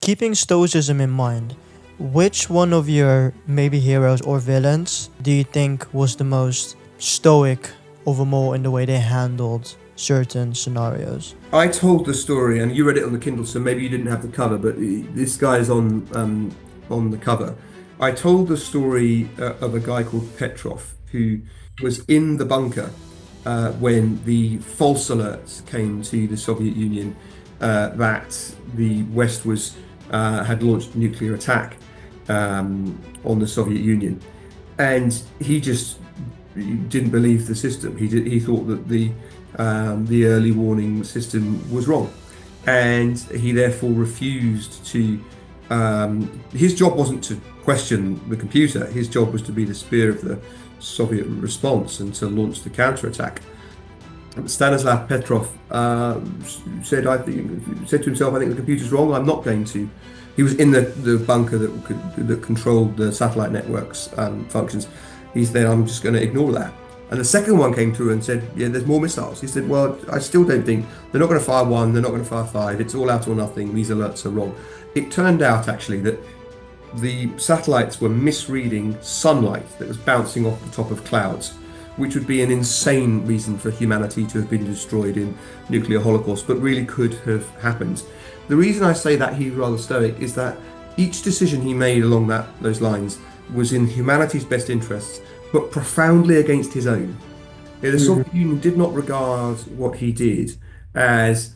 keeping stoicism in mind, which one of your maybe heroes or villains do you think was the most stoic overall in the way they handled certain scenarios? I told the story, and you read it on the Kindle, so maybe you didn't have the cover, but this guy's on the cover. I told the story of a guy called Petrov who was in the bunker when the false alerts came to the Soviet Union that the West was had launched a nuclear attack on the Soviet Union, and he just didn't believe the system. He thought that the early warning system was wrong, and he therefore refused to. His job wasn't to question the computer. His job was to be the spear of the Soviet response and to launch the counterattack. Stanislav Petrov said to himself, "I think the computer's wrong. I'm not going to." He was in the bunker that controlled the satellite network's functions. He said, "I'm just going to ignore that." And the second one came through and said, "Yeah, there's more missiles." He said, "Well, I still don't think they're not going to fire one. They're not going to fire five. It's all out or nothing. These alerts are wrong." It turned out actually that the satellites were misreading sunlight that was bouncing off the top of clouds, which would be an insane reason for humanity to have been destroyed in nuclear holocaust, but really could have happened. The reason I say that he's rather stoic is that each decision he made along those lines was in humanity's best interests, but profoundly against his own. The Soviet Union did not regard what he did as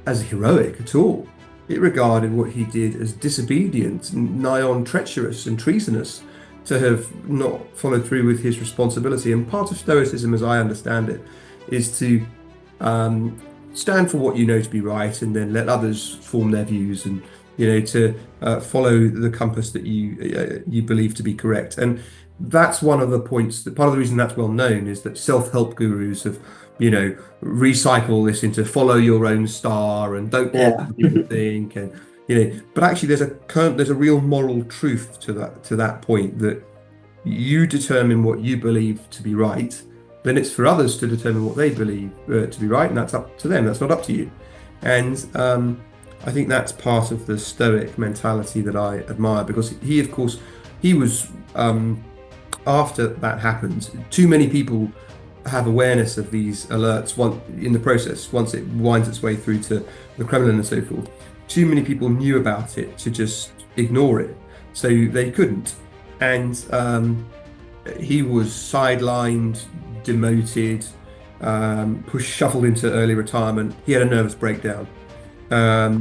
heroic at all. It regarded what he did as disobedient, nigh on treacherous and treasonous, to have not followed through with his responsibility. And part of Stoicism, as I understand it, is to stand for what you know to be right, and then let others form their views, and to follow the compass that you believe to be correct. And that's one of the points. That part of the reason that's well known is that self-help gurus have recycle this into follow your own star and don't care what people think, and but actually there's a real moral truth to that point, that you determine what you believe to be right, then it's for others to determine what they believe to be right, and that's up to them. That's not up to you. And I think that's part of the Stoic mentality that I admire, because he was after that happened, too many people have awareness of these alerts in the process, once it winds its way through to the Kremlin and so forth. Too many people knew about it to just ignore it, so they couldn't. And he was sidelined, demoted, shuffled into early retirement. He had a nervous breakdown.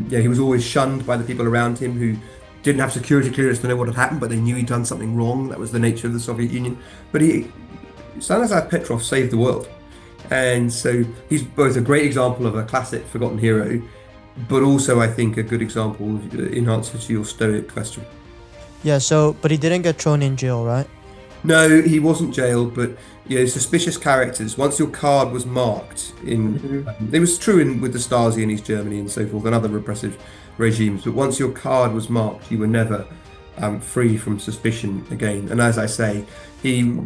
He was always shunned by the people around him who didn't have security clearance to know what had happened, but they knew he'd done something wrong. That was the nature of the Soviet Union. But Stanislav Petrov saved the world, and so he's both a great example of a classic forgotten hero, but also I think a good example in answer to your Stoic question. Yeah, but he didn't get thrown in jail, right? No, he wasn't jailed, but suspicious characters. Once your card was marked it was true with the Stasi in East Germany and so forth, and other repressive regimes, but once your card was marked, you were never free from suspicion again. And as I say, he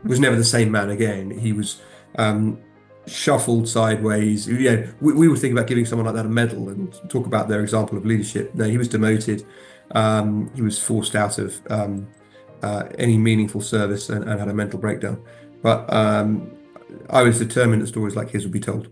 was never the same man again. He was shuffled sideways. We would think about giving someone like that a medal and talk about their example of leadership. No, he was demoted. He was forced out of any meaningful service and had a mental breakdown. But I was determined that stories like his would be told.